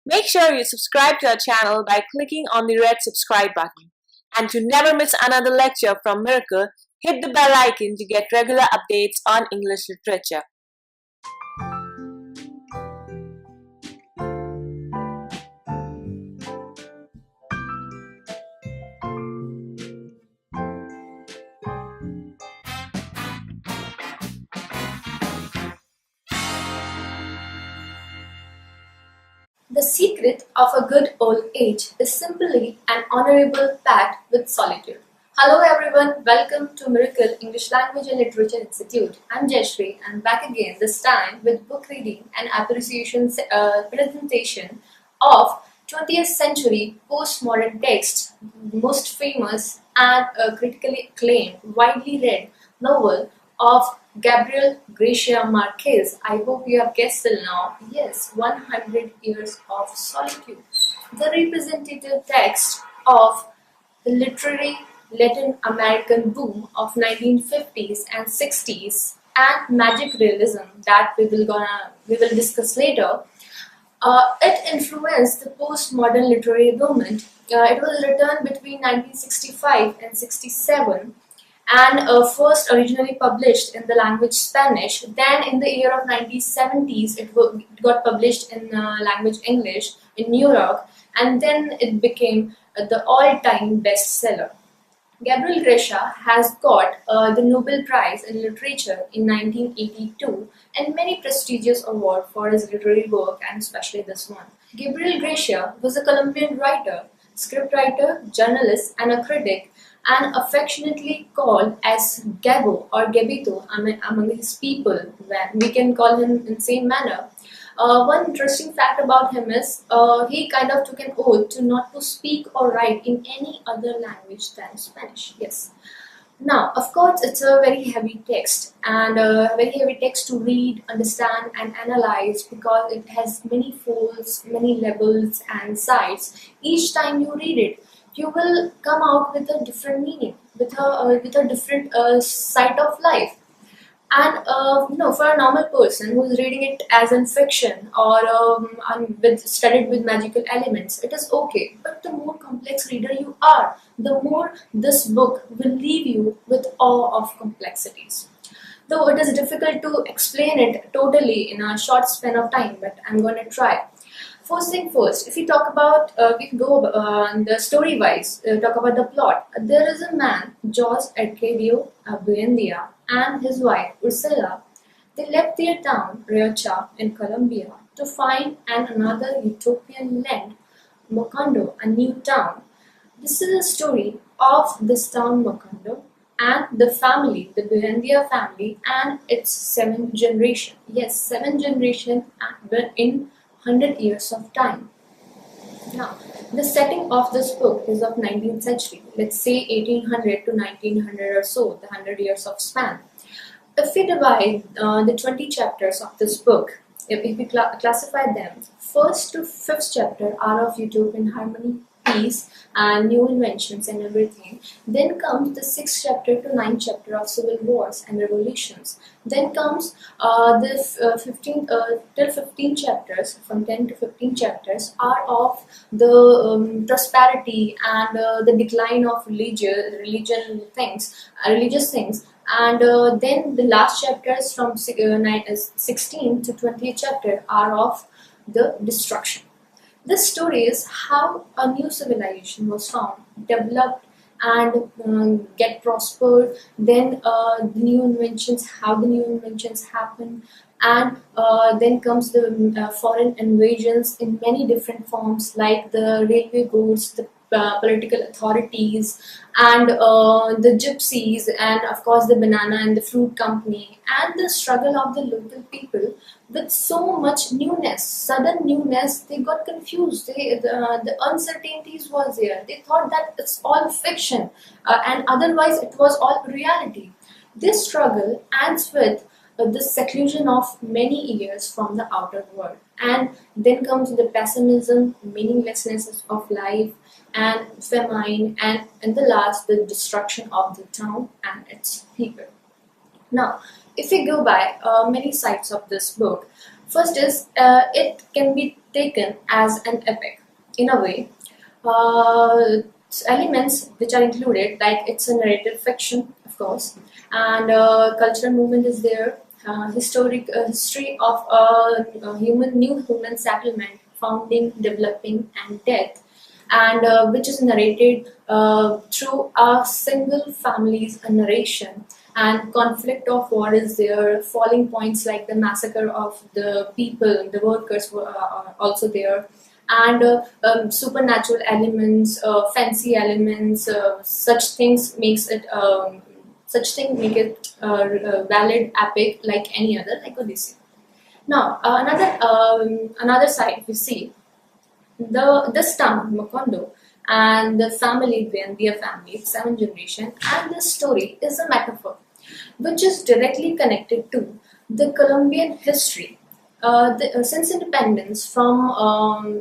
Make sure you subscribe to our channel by clicking on the red subscribe button. And to never miss another lecture from Miracle, hit the bell icon to get regular updates on English literature. The secret of a good old age is simply an honorable pact with solitude. Hello everyone, welcome to Miracle English Language and Literature Institute. I'm Jayashree and back again, this time with book reading and appreciation presentation of 20th century postmodern text, most famous and critically acclaimed, widely read novel of Gabriel Garcia Marques. I hope you have guessed till now. Yes, 100 Years of Solitude. The representative text of the literary Latin American boom of 1950s and 60s and magic realism that we will discuss later. It influenced the postmodern literary movement. It was written between 1965 and 67 and first originally published in the language Spanish. Then in the year of 1970s, it got published in language English in New York, and then it became the all-time bestseller. Gabriel Garcia has got the Nobel Prize in Literature in 1982 and many prestigious awards for his literary work, and especially this one. Gabriel Garcia was a Colombian writer, scriptwriter, journalist, and a critic, and affectionately called as Gabo or Gabito among his people. We can call him in the same manner. One interesting fact about him is he kind of took an oath to not to speak or write in any other language than Spanish. Yes. Now, of course, it's a very heavy text and a very heavy text to read, understand, and analyze because it has many folds, many levels, and sides. Each time you read it, you will come out with a different meaning, with a different side of life. And for a normal person who is reading it as in fiction or studied with magical elements, it is okay. But the more complex reader you are, the more this book will leave you with awe of complexities. Though it is difficult to explain it totally in a short span of time, but I'm going to try. First thing first, if we talk about, we go the story-wise, talk about the plot. There is a man, Jorge Arcadio Buendia, and his wife, Ursula. They left their town, Riocha, in Colombia, to find another utopian land, Mocondo, a new town. This is a story of this town, Mocondo, and the family, the Buendia family, and its 7th generation. Yes, 7th generation in 100 years of time. Now, the setting of this book is of 19th century, let's say 1800 to 1900 or so, the 100 years of span. If we divide the 20 chapters of this book, if we classify them, first to fifth chapter are of utopian harmony, peace, and new inventions and everything. Then comes the 6th chapter to 9th chapter of civil wars and revolutions. Then comes the 15 chapters, from 10 to 15 chapters, are of the prosperity and the decline of religious things. And then the last chapters from 16 to 20th chapter are of the destruction. This story is how a new civilization was found, developed, and get prospered. Then the new inventions, how the new inventions happen, and then comes the foreign invasions in many different forms, like the railway goods, the political authorities, and the gypsies, and of course the banana and the fruit company, and the struggle of the local people with so much newness, sudden newness. They got confused. The uncertainties was there. They thought that it's all fiction, and otherwise it was all reality. This struggle ends with the seclusion of many years from the outer world. And then comes the pessimism, meaninglessness of life, and famine, and in the last, the destruction of the town and its people. Now, if we go by many sides of this book, First is it can be taken as an epic in a way. Uh, Elements which are included, like it's a narrative fiction, of course, and cultural movement is there. History of new human settlement, founding, developing, and death, and which is narrated through a single family's narration. And conflict of war is there. Falling points like the massacre of the people, the workers were are also there, and supernatural elements, fancy elements, such thing make it valid epic like any other, like Odyssey. Now another side, if you see this town Macondo and the family, the family, seven generation, and this story is a metaphor which is directly connected to the Colombian history. Since independence from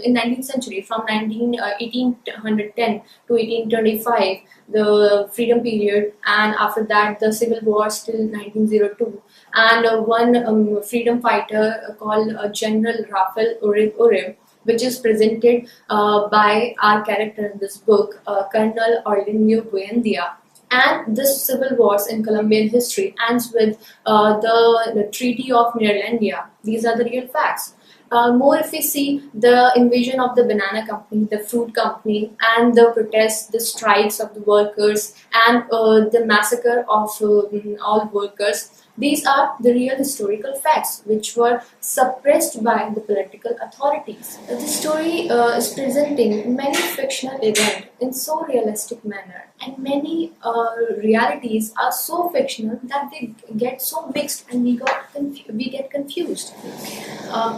in 19th century, from 1810 to 1825, the freedom period, and after that the civil war till 1902, and one freedom fighter called General Rafael Uribe, which is presented by our character in this book, Colonel Orlando Buendia. And this civil wars in Colombian history ends with the Treaty of Neerlandia. These are the real facts. More if we see the invasion of the banana company, the fruit company, and the protests, the strikes of the workers, and the massacre of all workers. These are the real historical facts which were suppressed by the political authorities. The story is presenting many fictional events in so realistic manner, and many realities are so fictional that they get so mixed, and we get confused.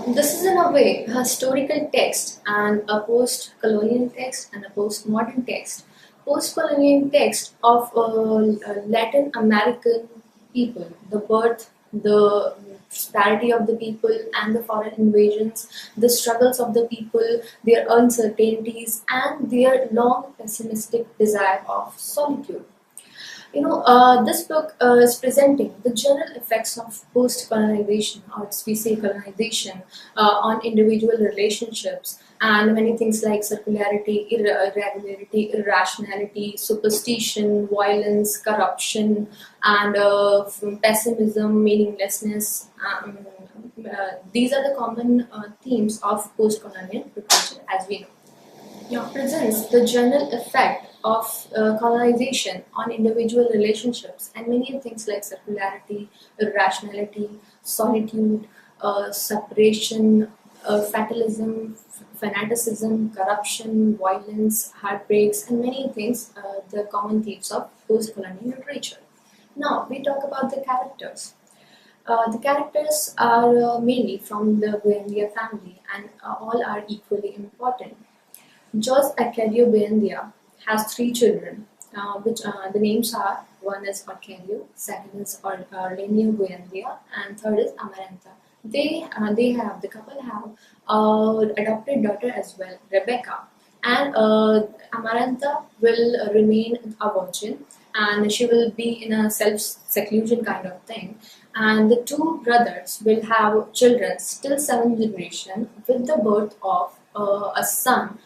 This is in a way a historical text and a post-colonial text and a post-modern text. Post-colonial text of Latin American people, the birth, the disparity of the people and the foreign invasions, the struggles of the people, their uncertainties, and their long pessimistic desire of solitude. This book is presenting the general effects of post-colonization, or as we say colonization, on individual relationships, and many things like circularity, irregularity, irrationality, superstition, violence, corruption, and pessimism, meaninglessness. These are the common themes of post-colonial literature, as we know. Presents the general effect of colonization on individual relationships, and many things like circularity, irrationality, solitude, separation, fatalism, fanaticism, corruption, violence, heartbreaks, and many things, the common themes of post-colonial literature. Now we talk about the characters. The characters are mainly from the Buendia family, and all are equally important. Jose Arcadio Buendia has three children, which the names are: one is Arcadio, second is Orlenio Buendia, and third is Amaranta. The couple have adopted daughter as well, Rebecca, and Amaranta will remain a virgin, and she will be in a self-seclusion kind of thing. And the two brothers will have children till seventh generation with the birth of a son,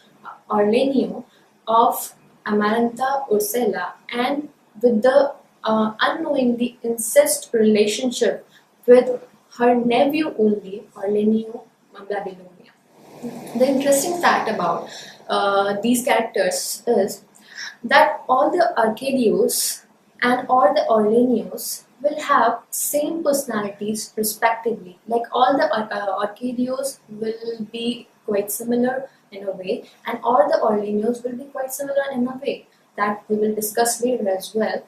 Orlenio, of Amaranta Ursela, and with the unknowingly incest relationship with her nephew only, Orlenio Babylonia. The interesting fact about these characters is that all the Arcadios and all the Orlenios will have same personalities respectively. Like all the Arcadios will be quite similar in a way, and all the Orlenios will be quite similar in a way that we will discuss later as well.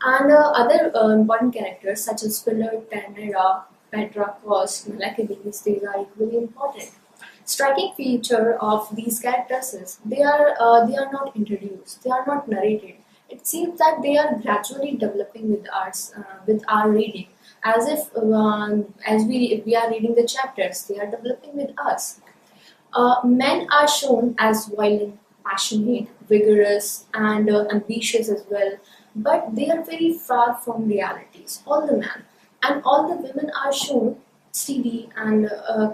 And other important characters such as Pilar, Ternera, Petra, Cos, Miracleites, these are equally important. Striking feature of these characters is they are not introduced, they are not narrated. It seems that they are gradually developing with our reading, as if as we are reading the chapters, they are developing with us. Men are shown as violent, passionate, vigorous, and ambitious as well, but they are very far from realities. All the men and all the women are shown steady and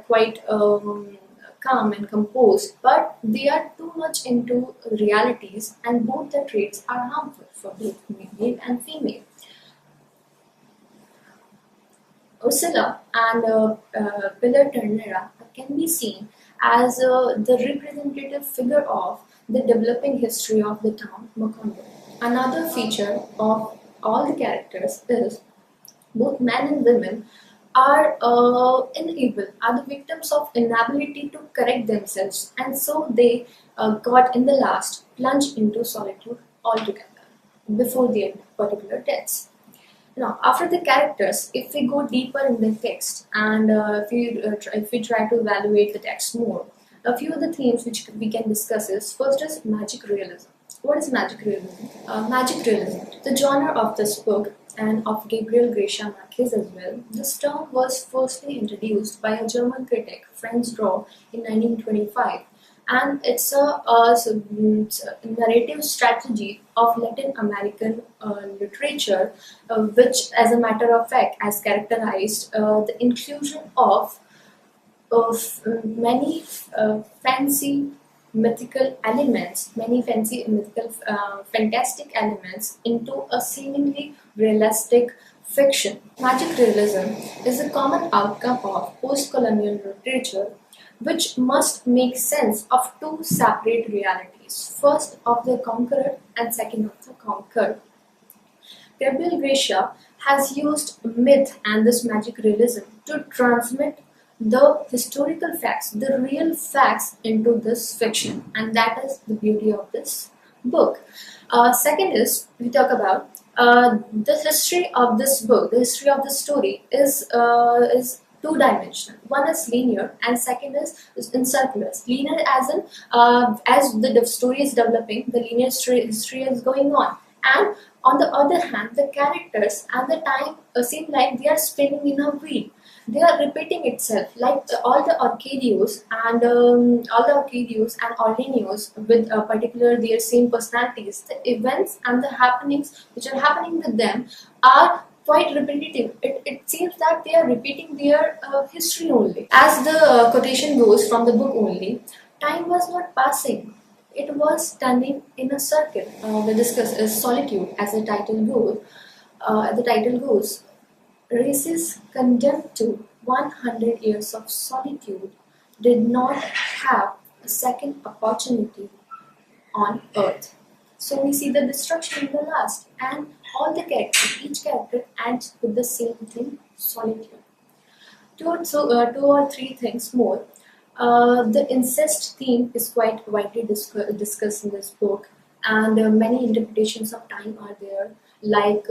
quite calm and composed, but they are too much into realities, and both the traits are harmful for both male and female. Ursula and Pilar Ternera can be seen as the representative figure of the developing history of the town Macondo. Another feature of all the characters is both men and women are are the victims of inability to correct themselves, and so they got in the last plunged into solitude altogether before their particular deaths. Now, after the characters, if we go deeper in the text and if we try to evaluate the text more, a few of the themes which we can discuss is first is magic realism. What is magic realism? Magic realism, the genre of this book and of Gabriel Garcia Marques as well. This term was firstly introduced by a German critic, Franz Draw, in 1925, and it's a narrative strategy of Latin American literature, which, as a matter of fact, has characterized the inclusion of many fancy mythical elements, many fancy mythical fantastic elements into a seemingly realistic fiction. Magic realism is a common outcome of post-colonial literature which must make sense of two separate realities, first of the conqueror and second of the conquered. Gabriel Garcia has used myth and this magic realism to transmit the historical facts, the real facts into this fiction, and that is the beauty of this book. Second is we talk about the history of this book. The history of the story is two-dimensional. One is linear, and second is in circulars. Linear as in as the story is developing, the linear history is going on, and on the other hand, the characters and the time seem like they are spinning in a wheel. They are repeating itself like all the Arcadios and Orleanios with particular their same personalities. The events and the happenings which are happening with them are quite repetitive. It seems that they are repeating their history only. As the quotation goes from the book only, time was not passing. It was standing in a circle. We discuss solitude as the title goes. Races condemned to 100 years of solitude did not have a second opportunity on earth. So we see the destruction in the last, and all the characters, each character ends with the same thing, solitude. Two or three things more. The incest theme is quite widely discussed in this book, and many interpretations of time are there. Like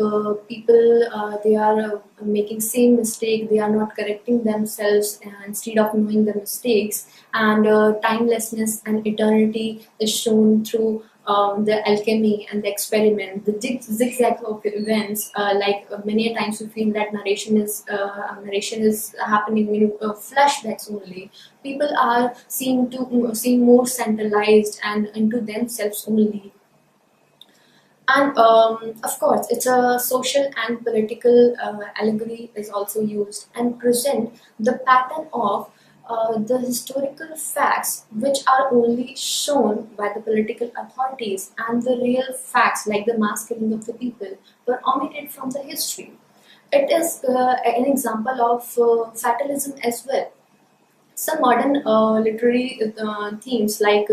people, they are making same mistake, they are not correcting themselves instead of knowing the mistakes, and timelessness and eternity is shown through the alchemy and the experiment, the zigzag of events. Many times we feel that narration is happening in flashbacks only. People are seem more centralized and into themselves only. And of course, it's a social and political allegory is also used and present the pattern of the historical facts which are only shown by the political authorities, and the real facts like the mass killing of the people were omitted from the history. It is an example of fatalism as well. Some modern literary themes like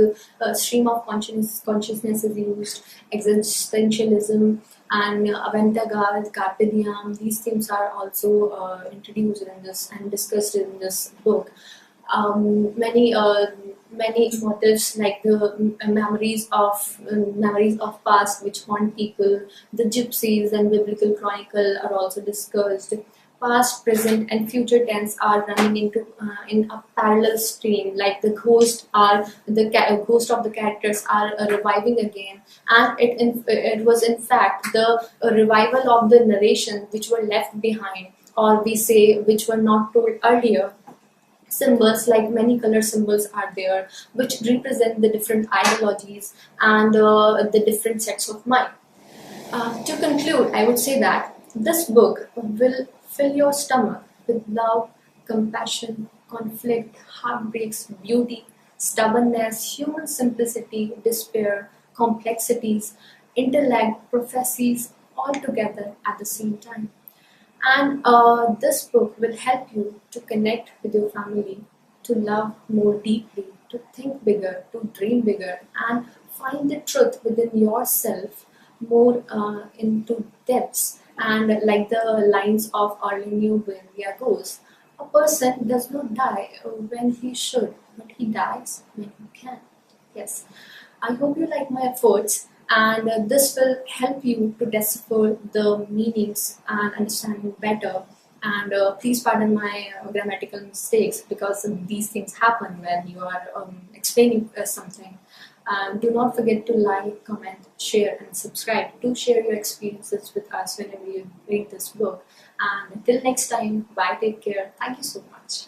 stream of consciousness is used, existentialism, and avant-garde, carpe diem. These themes are also introduced in this and discussed in this book. Many motifs like the memories of past which haunt people, the gypsies and biblical chronicle are also discussed. Past, present, and future tense are running into in a parallel stream. Like the ghost of the characters are reviving again, and it was in fact the revival of the narration which were left behind, or we say which were not told earlier. Symbols like many color symbols are there, which represent the different ideologies and the different sets of mind. To conclude, I would say that this book will fill your stomach with love, compassion, conflict, heartbreaks, beauty, stubbornness, human simplicity, despair, complexities, intellect, prophecies, all together at the same time. And this book will help you to connect with your family, to love more deeply, to think bigger, to dream bigger, and find the truth within yourself more into depths. And like the lines of Arlenio Buendia goes, a person does not die when he should, but he dies when he can. Yes, I hope you like my efforts, and this will help you to decipher the meanings and understanding better. And please pardon my grammatical mistakes because these things happen when you are explaining something. Do not forget to like, comment, share, and subscribe. Do share your experiences with us whenever you read this book. And until next time, bye, take care. Thank you so much.